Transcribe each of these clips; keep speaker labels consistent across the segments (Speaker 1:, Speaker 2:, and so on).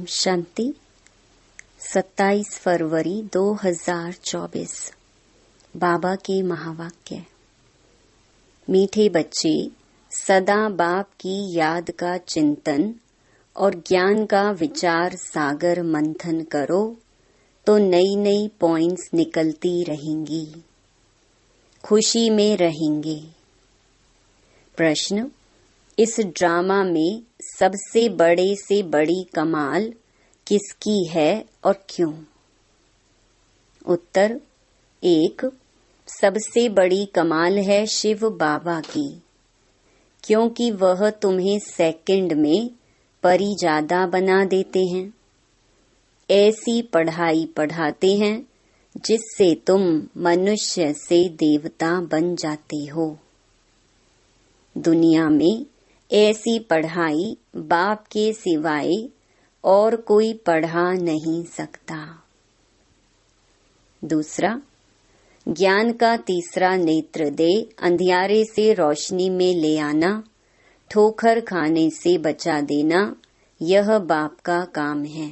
Speaker 1: शांति। 27 फरवरी 2024। बाबा के महावाक्य। मीठे बच्चे, सदा बाप की याद का चिंतन और ज्ञान का विचार सागर मंथन करो तो नई नई पॉइंट्स निकलती रहेंगी, खुशी में रहेंगे। प्रश्न: इस ड्रामा में सबसे बड़े से बड़ी कमाल किसकी है और क्यों? उत्तर: 1. सबसे बड़ी कमाल है शिव बाबा की, क्योंकि वह तुम्हें सेकंड में परिजादा बना देते हैं। ऐसी पढ़ाई पढ़ाते हैं जिससे तुम मनुष्य से देवता बन जाते हो। दुनिया में ऐसी पढ़ाई बाप के सिवाय और कोई पढ़ा नहीं सकता। दूसरा, ज्ञान का तीसरा नेत्र दे अंधियारे से रोशनी में ले आना, ठोकर खाने से बचा देना, यह बाप का काम है।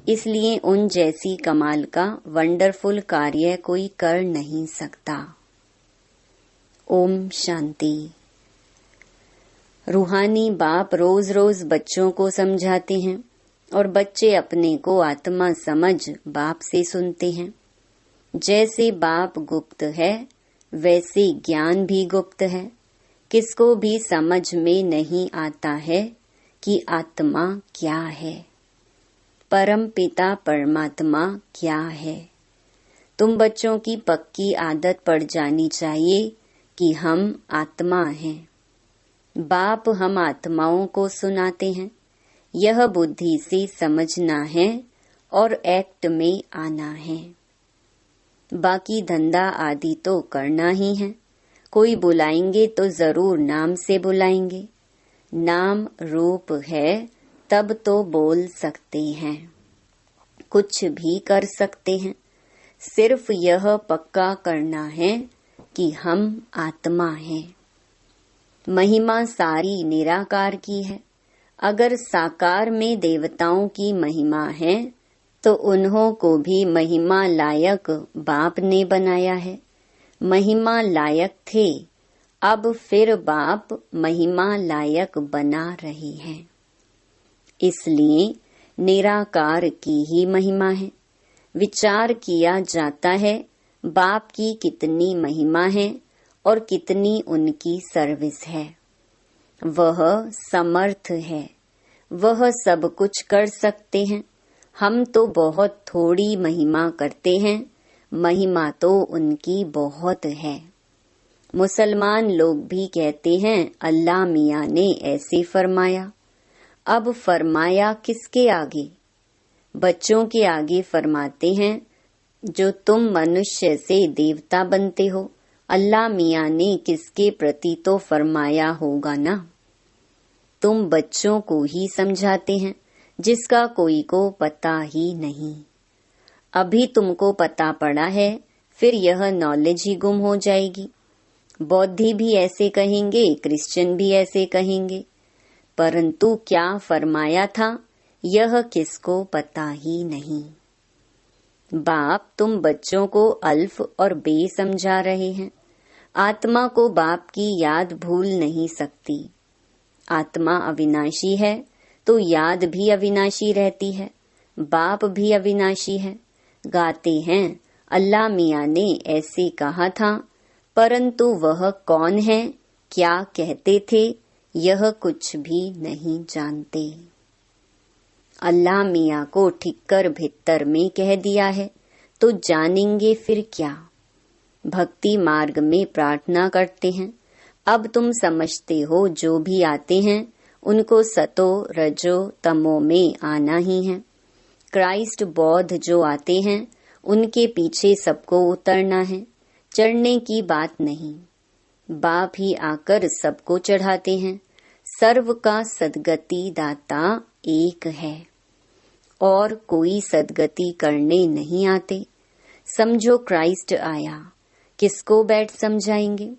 Speaker 1: इसलिए उन जैसी कमाल का वंडरफुल कार्य कोई कर नहीं सकता। ओम शांति। रूहानी बाप रोज रोज बच्चों को समझाते हैं और बच्चे अपने को आत्मा समझ बाप से सुनते हैं। जैसे बाप गुप्त है वैसे ज्ञान भी गुप्त है। किसको भी समझ में नहीं आता है कि आत्मा क्या है, परम पिता परमात्मा क्या है। तुम बच्चों की पक्की आदत पड़ जानी चाहिए कि हम आत्मा हैं। बाप हम आत्माओं को सुनाते हैं। यह बुद्धि से समझना है और एक्ट में आना है। बाकी धंधा आदि तो करना ही है। कोई बुलाएंगे तो जरूर नाम से बुलाएंगे। नाम रूप है तब तो बोल सकते हैं, कुछ भी कर सकते हैं। सिर्फ यह पक्का करना है कि हम आत्मा हैं। महिमा सारी निराकार की है। अगर साकार में देवताओं की महिमा है तो उन्हों को भी महिमा लायक बाप ने बनाया है। महिमा लायक थे, अब फिर बाप महिमा लायक बना रहे हैं। इसलिए निराकार की ही महिमा है। विचार किया जाता है बाप की कितनी महिमा है और कितनी उनकी सर्विस है। वह समर्थ है, वह सब कुछ कर सकते हैं। हम तो बहुत थोड़ी महिमा करते हैं, महिमा तो उनकी बहुत है। मुसलमान लोग भी कहते हैं अल्लाह मियाँ ने ऐसे फरमाया। अब फरमाया किसके आगे? बच्चों के आगे फरमाते हैं जो तुम मनुष्य से देवता बनते हो। अल्लाह मियाँ ने किसके प्रति तो फरमाया होगा ना। तुम बच्चों को ही समझाते हैं जिसका कोई को पता ही नहीं। अभी तुमको पता पड़ा है, फिर यह नॉलेज ही गुम हो जाएगी। बौद्धि भी ऐसे कहेंगे, क्रिश्चियन भी ऐसे कहेंगे, परंतु क्या फरमाया था यह किसको पता ही नहीं। बाप तुम बच्चों को अल्फ और बे समझा रहे हैं। आत्मा को बाप की याद भूल नहीं सकती। आत्मा अविनाशी है तो याद भी अविनाशी रहती है, बाप भी अविनाशी है। गाते हैं अल्लाह मियाँ ने ऐसे कहा था, परंतु वह कौन है, क्या कहते थे, यह कुछ भी नहीं जानते। अल्लाह मियाँ को ठिक्कर भित्तर में कह दिया है तो जानेंगे फिर क्या। भक्ति मार्ग में प्रार्थना करते हैं। अब तुम समझते हो जो भी आते हैं उनको सतो रजो तमो में आना ही है। क्राइस्ट बौद्ध जो आते हैं उनके पीछे सबको उतरना है, चढ़ने की बात नहीं। बाप ही आकर सबको चढ़ाते हैं। सर्व का सद्गति दाता एक है और कोई सद्गति करने नहीं आते। समझो क्राइस्ट आया, किसको बैठ समझाएंगे?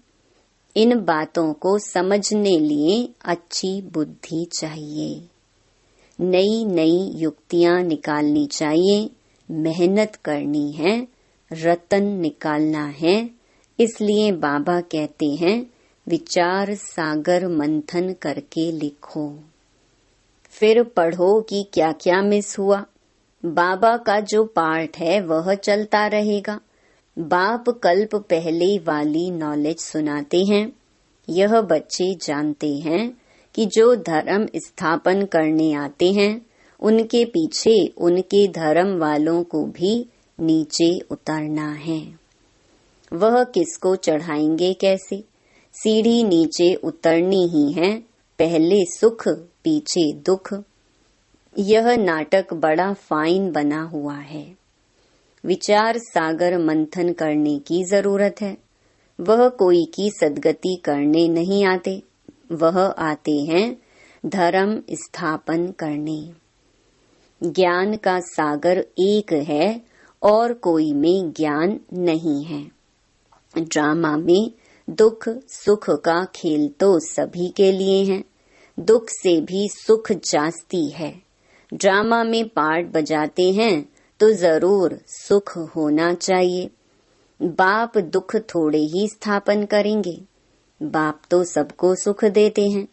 Speaker 1: इन बातों को समझने लिए अच्छी बुद्धि चाहिए। नई नई युक्तियां निकालनी चाहिए, मेहनत करनी है, रतन निकालना है। इसलिए बाबा कहते हैं विचार सागर मंथन करके लिखो, फिर पढ़ो कि क्या क्या मिस हुआ। बाबा का जो पाठ है वह चलता रहेगा। बाप कल्प पहले वाली नॉलेज सुनाते हैं। यह बच्चे जानते हैं कि जो धर्म स्थापन करने आते हैं उनके पीछे उनके धर्म वालों को भी नीचे उतरना है। वह किसको चढ़ाएंगे कैसे? सीढ़ी नीचे उतरनी ही है, पहले सुख पीछे दुख। यह नाटक बड़ा फाइन बना हुआ है। विचार सागर मंथन करने की जरूरत है। वह कोई की सद्गति करने नहीं आते, वह आते हैं धर्म स्थापन करने। ज्ञान का सागर एक है और कोई में ज्ञान नहीं है। ड्रामा में दुख सुख का खेल तो सभी के लिए है, दुख से भी सुख जास्ती है। ड्रामा में पार्ट बजाते हैं तो जरूर सुख होना चाहिए। बाप दुख थोड़े ही स्थापन करेंगे, बाप तो सबको सुख देते हैं।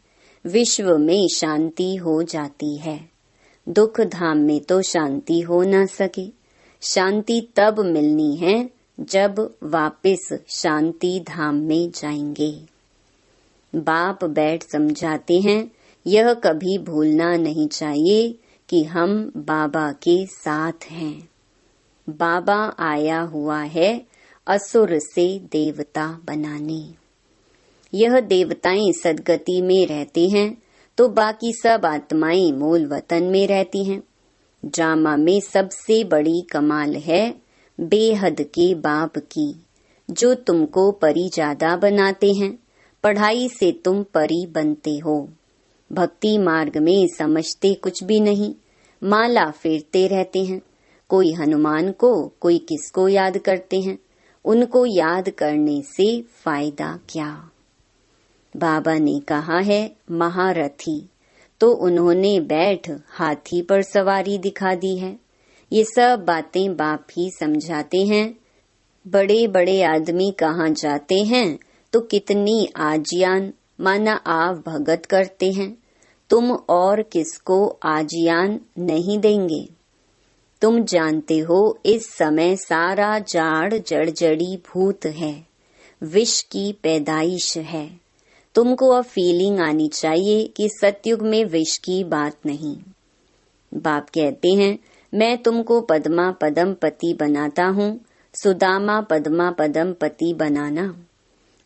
Speaker 1: विश्व में शांति हो जाती है, दुख धाम में तो शांति हो ना सके। शांति तब मिलनी है जब वापस शांति धाम में जाएंगे। बाप बैठ समझाते हैं, यह कभी भूलना नहीं चाहिए कि हम बाबा के साथ हैं। बाबा आया हुआ है असुर से देवता बनाने। यह देवताएं सदगति में रहते हैं तो बाकी सब आत्माएं मूल वतन में रहती हैं। ड्रामा में सबसे बड़ी कमाल है बेहद के बाप की, जो तुमको परी ज्यादा बनाते हैं। पढ़ाई से तुम परी बनते हो। भक्ति मार्ग में समझते कुछ भी नहीं, माला फेरते रहते हैं। कोई हनुमान को, कोई किसको याद करते हैं। उनको याद करने से फायदा क्या? बाबा ने कहा है महारथी, तो उन्होंने बैठ हाथी पर सवारी दिखा दी है। ये सब बातें बाप ही समझाते हैं। बड़े बड़े आदमी कहाँ जाते हैं तो कितनी आजियान माना आव भगत करते हैं। तुम और किसको आजियान नहीं देंगे? तुम जानते हो इस समय सारा जाड़ जड़जड़ी भूत है, विष की पैदाइश है। तुमको अब फीलिंग आनी चाहिए कि सतयुग में विष की बात नहीं। बाप कहते हैं मैं तुमको पद्मा पदम पति बनाता हूँ, सुदामा पद्मा पदम पति बनाना।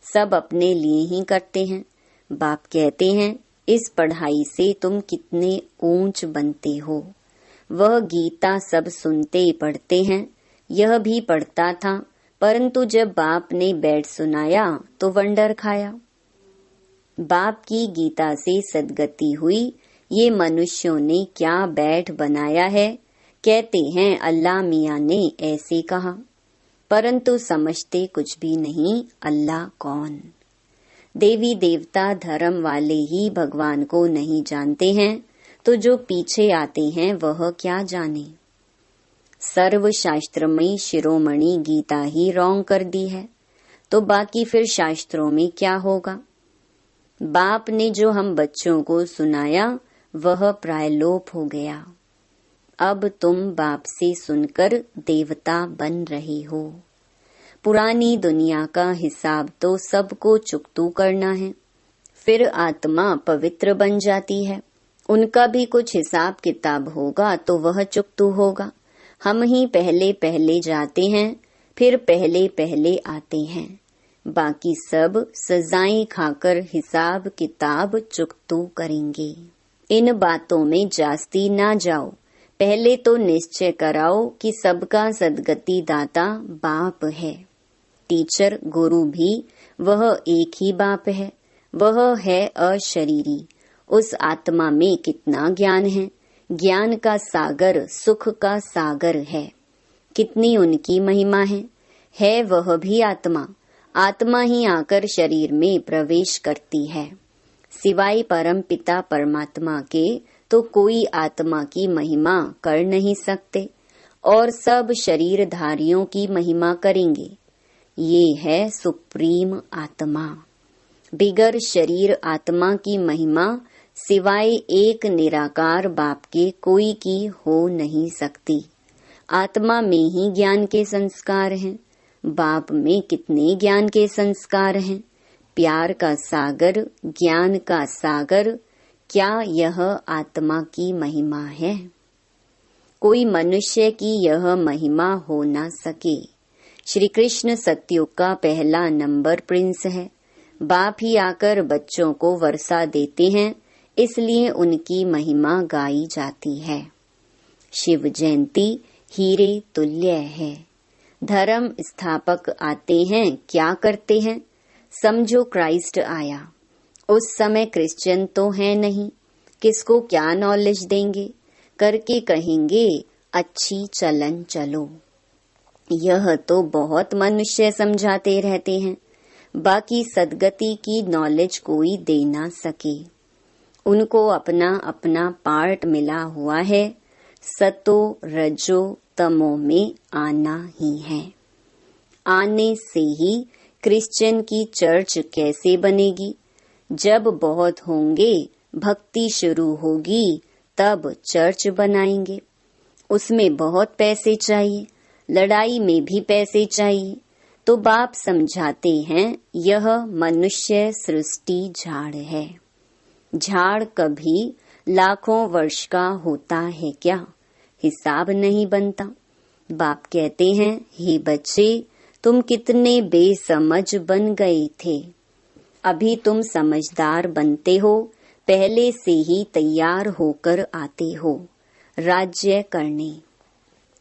Speaker 1: सब अपने लिए ही करते हैं। बाप कहते हैं इस पढ़ाई से तुम कितने ऊंच बनते हो। वह गीता सब सुनते पढ़ते हैं। यह भी पढ़ता था, परंतु जब बाप ने बैठ सुनाया तो वंडर खाया। बाप की गीता से सद्गति हुई। ये मनुष्यों ने क्या बैठ बनाया है। कहते हैं अल्लाह मियाँ ने ऐसे कहा, परंतु समझते कुछ भी नहीं। अल्लाह कौन? देवी देवता धर्म वाले ही भगवान को नहीं जानते हैं, तो जो पीछे आते हैं वह क्या जाने। सर्व शास्त्रमयी शिरोमणि गीता ही रॉन्ग कर दी है, तो बाकी फिर शास्त्रों में क्या होगा। बाप ने जो हम बच्चों को सुनाया वह प्रायलोप हो गया। अब तुम बाप से सुनकर देवता बन रहे हो। पुरानी दुनिया का हिसाब तो सबको चुकतू करना है, फिर आत्मा पवित्र बन जाती है। उनका भी कुछ हिसाब किताब होगा तो वह चुकतू होगा। हम ही पहले पहले जाते हैं, फिर पहले पहले आते हैं। बाकी सब सजाएं खाकर हिसाब किताब चुकतू करेंगे। इन बातों में जास्ती ना जाओ। पहले तो निश्चय कराओ कि सबका सद्गति दाता बाप है। टीचर गुरु भी वह एक ही बाप है। वह है अशरीरी। उस आत्मा में कितना ज्ञान है। ज्ञान का सागर सुख का सागर है। कितनी उनकी महिमा है वह भी आत्मा। आत्मा ही आकर शरीर में प्रवेश करती है। सिवाय परम पिता परमात्मा के तो कोई आत्मा की महिमा कर नहीं सकते और सब शरीरधारियों की महिमा करेंगे। ये है सुप्रीम आत्मा। बिगर शरीर आत्मा की महिमा सिवाय एक निराकार बाप के कोई की हो नहीं सकती। आत्मा में ही ज्ञान के संस्कार हैं। बाप में कितने ज्ञान के संस्कार हैं? प्यार का सागर, ज्ञान का सागर, क्या यह आत्मा की महिमा है? कोई मनुष्य की यह महिमा हो ना सके। श्री कृष्ण सतयुग का पहला नंबर प्रिंस है। बाप ही आकर बच्चों को वर्षा देते हैं, इसलिए उनकी महिमा गाई जाती है। शिव जयंती हीरे तुल्य है। धर्म स्थापक आते हैं, क्या करते हैं? समझो क्राइस्ट आया, उस समय क्रिश्चियन तो है नहीं, किसको क्या नॉलेज देंगे? करके कहेंगे अच्छी चलन चलो। यह तो बहुत मनुष्य समझाते रहते हैं, बाकी सदगति की नॉलेज कोई दे ना सके। उनको अपना अपना पार्ट मिला हुआ है। सतो रजो तमो में आना ही है। आने से ही क्रिश्चियन की चर्च कैसे बनेगी? जब बहुत होंगे, भक्ति शुरू होगी, तब चर्च बनाएंगे। उसमें बहुत पैसे चाहिए, लड़ाई में भी पैसे चाहिए। तो बाप समझाते हैं यह मनुष्य सृष्टि झाड़ है। झाड़ कभी लाखों वर्ष का होता है क्या? हिसाब नहीं बनता। बाप कहते हैं, हे बच्चे, तुम कितने बेसमझ बन गए थे। अभी तुम समझदार बनते हो, पहले से ही तैयार होकर आते हो राज्य करने।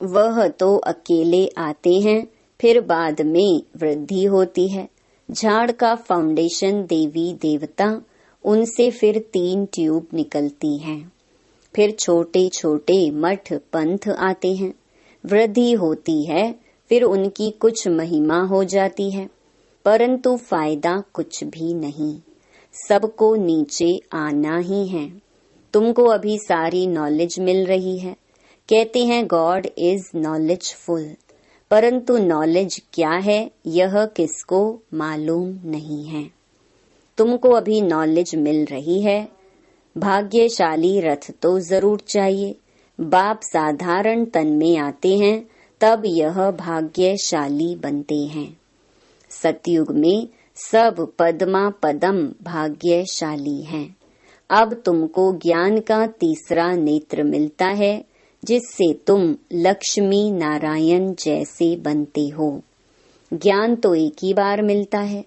Speaker 1: वह तो अकेले आते हैं, फिर बाद में वृद्धि होती है। झाड़ का फाउंडेशन देवी देवता, उनसे फिर 3 ट्यूब निकलती हैं। फिर छोटे छोटे मठ पंथ आते हैं, वृद्धि होती है, फिर उनकी कुछ महिमा हो जाती है, परंतु फायदा कुछ भी नहीं। सबको नीचे आना ही है। तुमको अभी सारी नॉलेज मिल रही है। कहते हैं गॉड इज नॉलेजफुल, परंतु नॉलेज क्या है यह किसको मालूम नहीं है। तुमको अभी नॉलेज मिल रही है। भाग्यशाली रथ तो जरूर चाहिए। बाप साधारण तन में आते हैं, तब यह भाग्यशाली बनते हैं। सतयुग में सब पद्मा पदम भाग्यशाली हैं। अब तुमको ज्ञान का तीसरा नेत्र मिलता है, जिससे तुम लक्ष्मी नारायण जैसे बनते हो। ज्ञान तो एक ही बार मिलता है,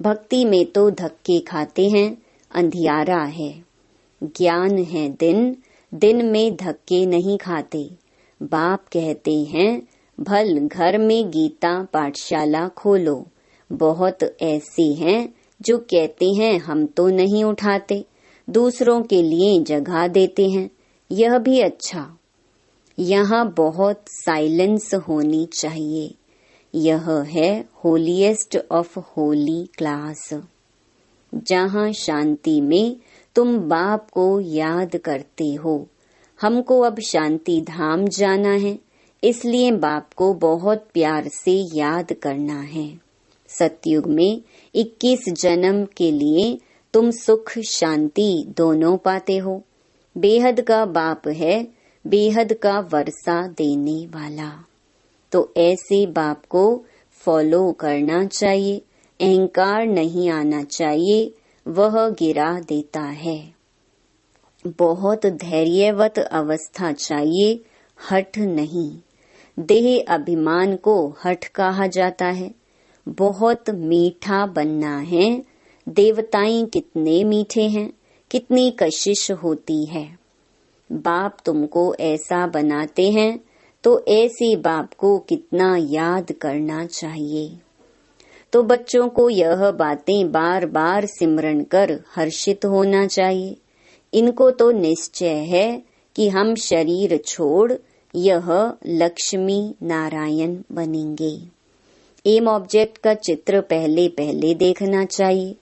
Speaker 1: भक्ति में तो धक्के खाते हैं, अंधियारा है। ज्ञान है दिन, दिन में धक्के नहीं खाते। बाप कहते हैं, भल घर में गीता पाठशाला खोलो। बहुत ऐसे हैं जो कहते हैं हम तो नहीं उठाते, दूसरों के लिए जगह देते हैं। यह भी अच्छा। यहाँ बहुत साइलेंस होनी चाहिए। यह है होलीएस्ट ऑफ होली क्लास, जहाँ शांति में तुम बाप को याद करते हो। हमको अब शांति धाम जाना है, इसलिए बाप को बहुत प्यार से याद करना है। सतयुग में 21 जन्म के लिए तुम सुख शांति दोनों पाते हो। बेहद का बाप है, बेहद का वर्षा देने वाला। तो ऐसे बाप को फॉलो करना चाहिए। अहंकार नहीं आना चाहिए, वह गिरा देता है। बहुत धैर्यवत अवस्था चाहिए, हठ नहीं। देह अभिमान को हठ कहा जाता है। बहुत मीठा बनना है। देवताएं कितने मीठे हैं, कितनी कशिश होती है। बाप तुमको ऐसा बनाते हैं, तो ऐसे बाप को कितना याद करना चाहिए। तो बच्चों को यह बातें बार बार सिमरन कर हर्षित होना चाहिए। इनको तो निश्चय है कि हम शरीर छोड़ यह लक्ष्मी नारायण बनेंगे। एम ऑब्जेक्ट का चित्र पहले पहले देखना चाहिए।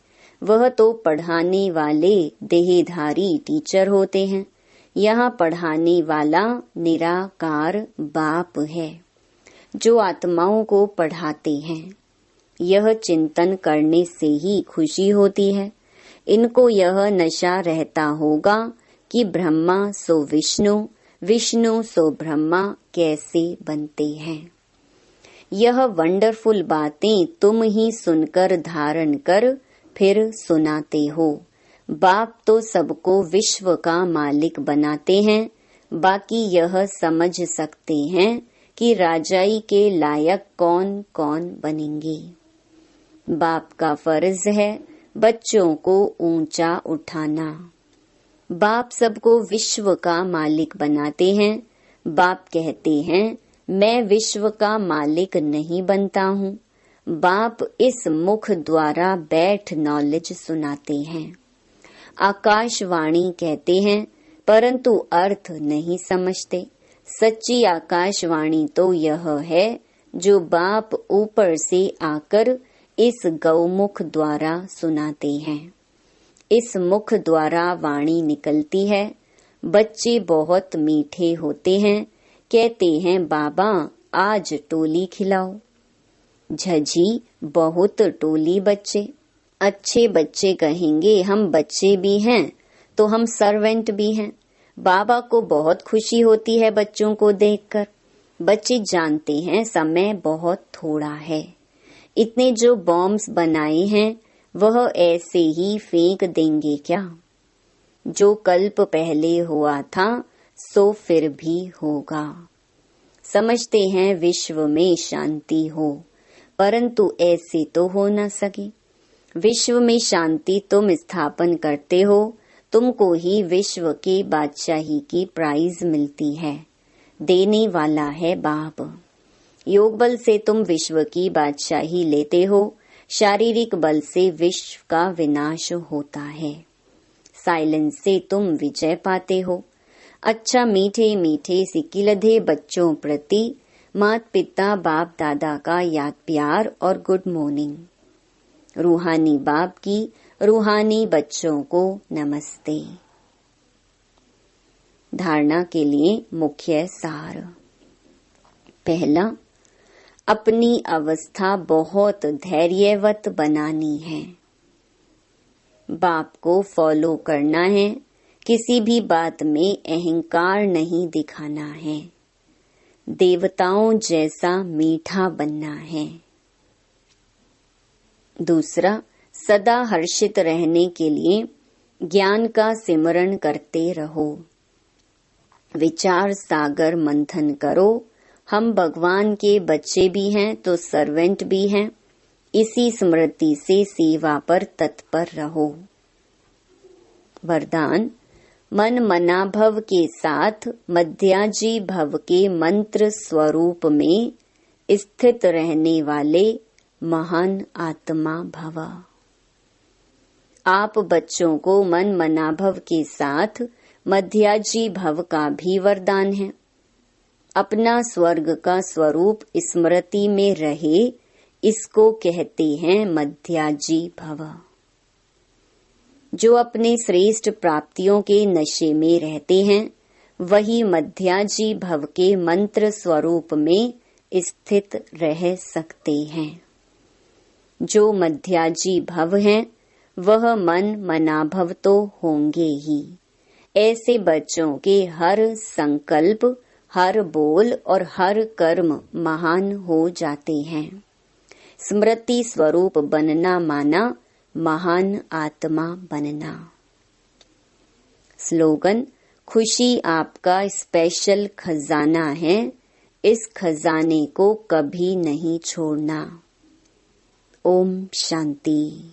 Speaker 1: वह तो पढ़ाने वाले देहधारी टीचर होते हैं। यहाँ पढ़ाने वाला निराकार बाप है जो आत्माओं को पढ़ाते हैं। यह चिंतन करने से ही खुशी होती है। इनको यह नशा रहता होगा कि ब्रह्मा सो विष्णु, विष्णु सो ब्रह्मा कैसे बनते हैं। यह वंडरफुल बातें तुम ही सुनकर धारण कर फिर सुनाते हो। बाप तो सबको विश्व का मालिक बनाते हैं, बाकी यह समझ सकते हैं कि राजाई के लायक कौन कौन बनेंगे। बाप का फर्ज है बच्चों को ऊंचा उठाना। बाप सबको विश्व का मालिक बनाते हैं। बाप कहते हैं मैं विश्व का मालिक नहीं बनता हूँ। बाप इस मुख द्वारा बैठ नॉलेज सुनाते हैं। आकाशवाणी कहते हैं परंतु अर्थ नहीं समझते। सच्ची आकाशवाणी तो यह है जो बाप ऊपर से आकर इस गौमुख द्वारा सुनाते हैं। इस मुख द्वारा वाणी निकलती है। बच्चे बहुत मीठे होते हैं, कहते हैं बाबा आज टोली खिलाओ। झझी बहुत टोली बच्चे। अच्छे बच्चे कहेंगे हम बच्चे भी हैं तो हम सर्वेंट भी हैं। बाबा को बहुत खुशी होती है बच्चों को देखकर। बच्चे जानते हैं समय बहुत थोड़ा है। इतने जो बॉम्ब्स बनाए हैं वह ऐसे ही फेंक देंगे क्या। जो कल्प पहले हुआ था सो फिर भी होगा। समझते हैं विश्व में शांति हो, परंतु ऐसे तो हो न सके। विश्व में शांति तुम स्थापन करते हो, तुमको ही विश्व के बादशाही की प्राइज मिलती है। देने वाला है बाप। योग बल से तुम विश्व की बादशाही लेते हो, शारीरिक बल से विश्व का विनाश होता है। साइलेंस से तुम विजय पाते हो। अच्छा मीठे मीठे सिकिलधे बच्चों प्रति मात पिता बाप दादा का याद प्यार और गुड मॉर्निंग। रूहानी बाप की रूहानी बच्चों को नमस्ते। धारणा के लिए मुख्य सार। पहला, अपनी अवस्था बहुत धैर्यवत बनानी है। बाप को फॉलो करना है। किसी भी बात में अहंकार नहीं दिखाना है। देवताओं जैसा मीठा बनना है। दूसरा, सदा हर्षित रहने के लिए ज्ञान का सिमरण करते रहो। विचार सागर मंथन करो। हम भगवान के बच्चे भी हैं तो सर्वेंट भी हैं। इसी स्मृति से सेवा पर तत्पर रहो। वरदान, मन मनाभव के साथ मध्याजी भव के मंत्र स्वरूप में स्थित रहने वाले महान आत्मा भव। आप बच्चों को मन मनाभव के साथ मध्याजी भव का भी वरदान है। अपना स्वर्ग का स्वरूप स्मृति में रहे, इसको कहते हैं मध्याजी भव। जो अपने श्रेष्ठ प्राप्तियों के नशे में रहते हैं वही मध्याजी भव के मंत्र स्वरूप में स्थित रह सकते हैं। जो मध्याजी भव हैं वह मन मनाभव तो होंगे ही। ऐसे बच्चों के हर संकल्प, हर बोल और हर कर्म महान हो जाते हैं। स्मृति स्वरूप बनना माना महान आत्मा बनना। स्लोगन, खुशी आपका स्पेशल खजाना है, इस खजाने को कभी नहीं छोड़ना। ओम शांति।